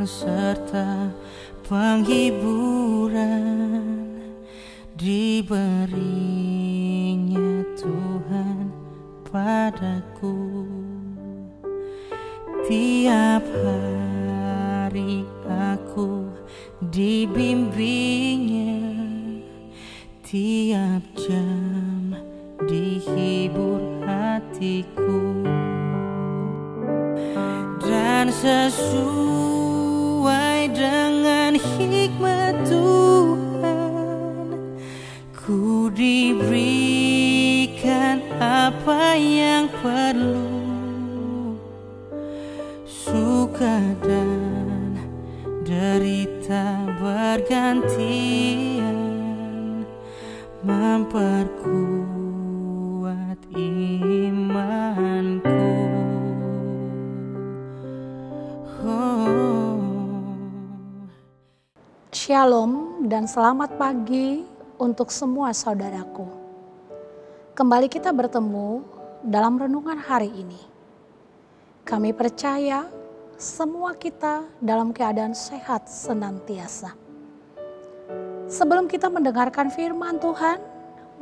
serta penghiburan diberinya Tuhan padaku. Tiap hari aku dibimbingnya, tiap jam dihibur hatiku, dan sesuai dengan hikmat Tuhan ku diberikan apa yang perlu. Suka dan derita bergantian memperkuat imanku. Shalom dan selamat pagi untuk semua saudaraku. Kembali kita bertemu dalam renungan hari ini. Kami percaya semua kita dalam keadaan sehat senantiasa. Sebelum kita mendengarkan firman Tuhan,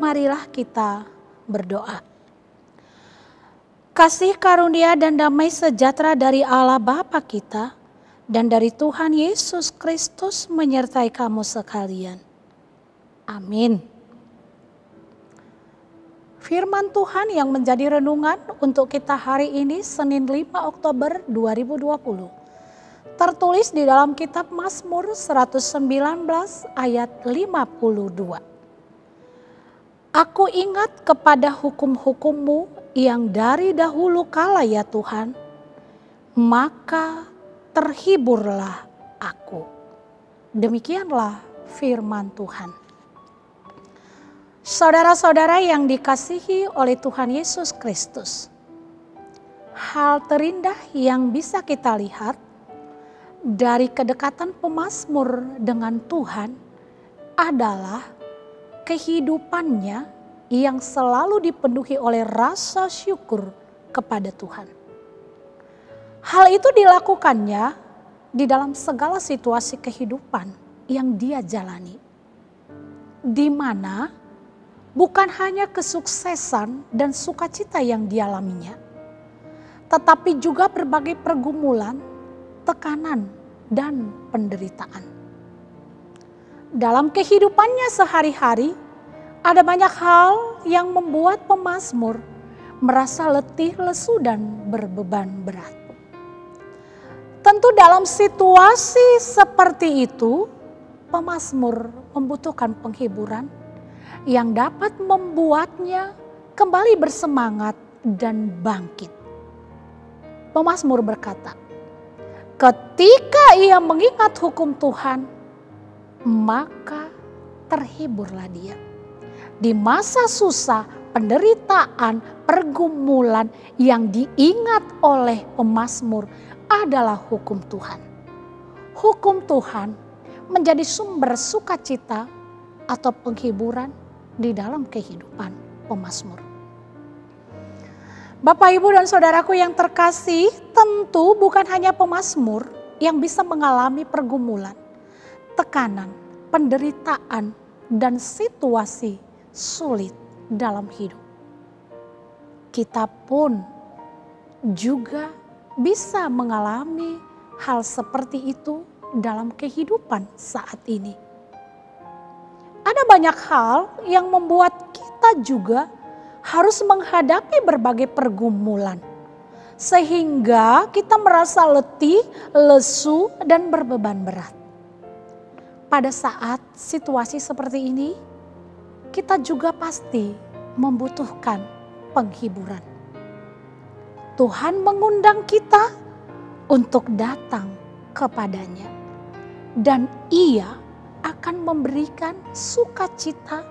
marilah kita berdoa. Kasih karunia dan damai sejahtera dari Allah Bapa kita dan dari Tuhan Yesus Kristus menyertai kamu sekalian. Amin. Firman Tuhan yang menjadi renungan untuk kita hari ini Senin 5 Oktober 2020. Tertulis di dalam kitab Mazmur 119 ayat 52. Aku ingat kepada hukum-hukum-Mu yang dari dahulu kala ya Tuhan, maka terhiburlah aku. Demikianlah firman Tuhan. Saudara-saudara yang dikasihi oleh Tuhan Yesus Kristus, hal terindah yang bisa kita lihat dari kedekatan pemazmur dengan Tuhan adalah kehidupannya yang selalu dipenuhi oleh rasa syukur kepada Tuhan. Hal itu dilakukannya di dalam segala situasi kehidupan yang dia jalani, di mana bukan hanya kesuksesan dan sukacita yang dialaminya, tetapi juga berbagai pergumulan, tekanan, dan penderitaan. Dalam kehidupannya sehari-hari, ada banyak hal yang membuat pemazmur merasa letih, lesu, dan berbeban berat. Tentu dalam situasi seperti itu, pemazmur membutuhkan penghiburan yang dapat membuatnya kembali bersemangat dan bangkit. Pemazmur berkata, ketika ia mengingat hukum Tuhan, maka terhiburlah dia. Di masa susah, penderitaan, pergumulan yang diingat oleh pemazmur adalah hukum Tuhan. Hukum Tuhan menjadi sumber sukacita atau penghiburan di dalam kehidupan pemazmur. Bapak, Ibu, dan saudaraku yang terkasih, tentu bukan hanya pemazmur yang bisa mengalami pergumulan, tekanan, penderitaan, dan situasi sulit dalam hidup. Kita pun juga bisa mengalami hal seperti itu dalam kehidupan saat ini. Ada banyak hal yang membuat kita juga harus menghadapi berbagai pergumulan. Sehingga kita merasa letih, lesu, dan berbeban berat. Pada saat situasi seperti ini, kita juga pasti membutuhkan penghiburan. Tuhan mengundang kita untuk datang kepadanya. Dan Ia akan memberikan sukacita,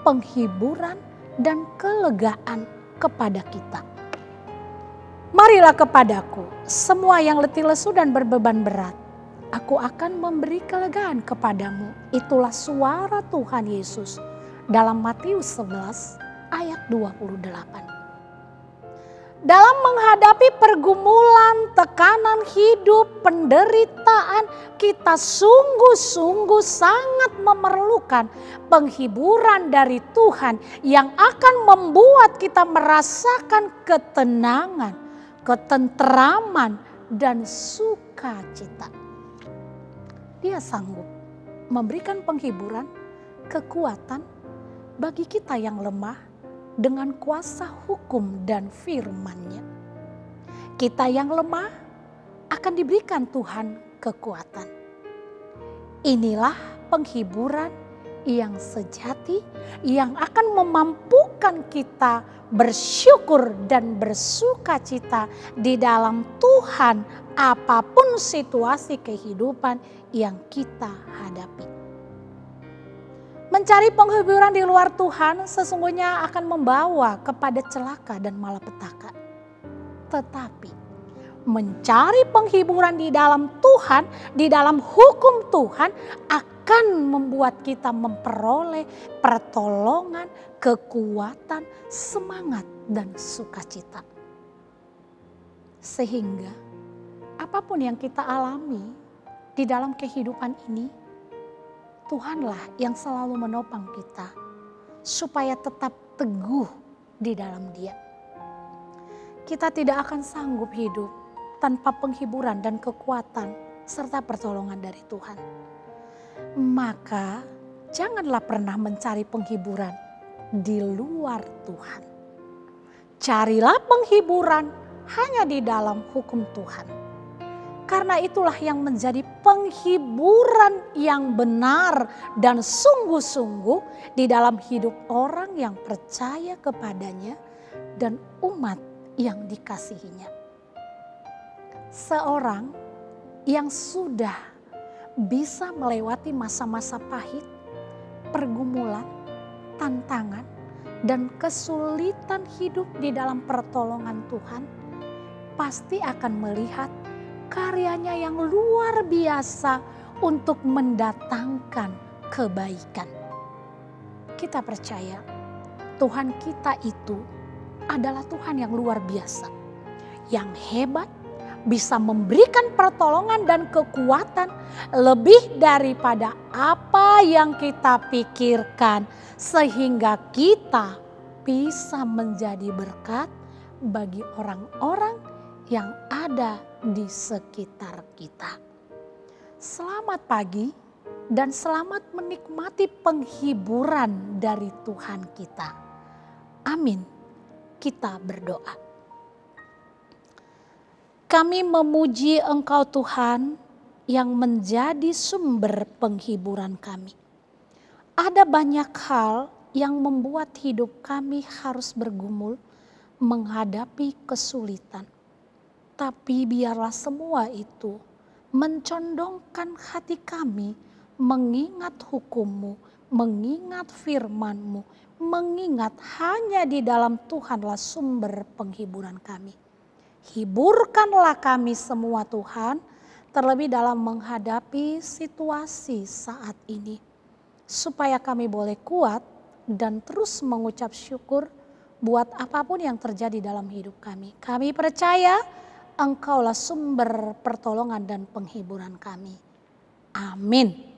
penghiburan, dan kelegaan kepada kita. Marilah kepadaku, semua yang letih lesu dan berbeban berat, aku akan memberi kelegaan kepadamu. Itulah suara Tuhan Yesus dalam Matius 11 ayat 28. dalam menghadapi pergumulan, tekanan hidup, penderitaan, kita sungguh-sungguh sangat memerlukan penghiburan dari Tuhan yang akan membuat kita merasakan ketenangan, ketenteraman, dan sukacita. Dia sanggup memberikan penghiburan, kekuatan bagi kita yang lemah, dengan kuasa hukum dan firman-Nya. Kita yang lemah akan diberikan Tuhan kekuatan. Inilah penghiburan yang sejati yang akan memampukan kita bersyukur dan bersukacita di dalam Tuhan apapun situasi kehidupan yang kita hadapi. Mencari penghiburan di luar Tuhan sesungguhnya akan membawa kepada celaka dan malapetaka. Tetapi mencari penghiburan di dalam Tuhan, di dalam hukum Tuhan akan membuat kita memperoleh pertolongan, kekuatan, semangat, dan sukacita. Sehingga apapun yang kita alami di dalam kehidupan ini, Tuhanlah yang selalu menopang kita supaya tetap teguh di dalam Dia. Kita tidak akan sanggup hidup tanpa penghiburan dan kekuatan serta pertolongan dari Tuhan. Maka janganlah pernah mencari penghiburan di luar Tuhan. Carilah penghiburan hanya di dalam hukum Tuhan. Karena itulah yang menjadi penghiburan yang benar dan sungguh-sungguh di dalam hidup orang yang percaya kepadanya dan umat yang dikasihinya. Seorang yang sudah bisa melewati masa-masa pahit, pergumulan, tantangan, dan kesulitan hidup di dalam pertolongan Tuhan, pasti akan melihat karyanya yang luar biasa untuk mendatangkan kebaikan. Kita percaya Tuhan kita itu adalah Tuhan yang luar biasa, yang hebat, bisa memberikan pertolongan dan kekuatan lebih daripada apa yang kita pikirkan, sehingga kita bisa menjadi berkat bagi orang-orang yang ada di sekitar kita. Selamat pagi dan selamat menikmati penghiburan dari Tuhan kita. Amin. Kita berdoa. Kami memuji Engkau Tuhan yang menjadi sumber penghiburan kami. Ada banyak hal yang membuat hidup kami harus bergumul menghadapi kesulitan. Tapi biarlah semua itu mencondongkan hati kami mengingat hukum-Mu, mengingat firman-Mu, mengingat hanya di dalam Tuhanlah sumber penghiburan kami. Hiburkanlah kami semua Tuhan, terlebih dalam menghadapi situasi saat ini. Supaya kami boleh kuat dan terus mengucap syukur buat apapun yang terjadi dalam hidup kami. Kami percaya Engkaulah sumber pertolongan dan penghiburan kami. Amin.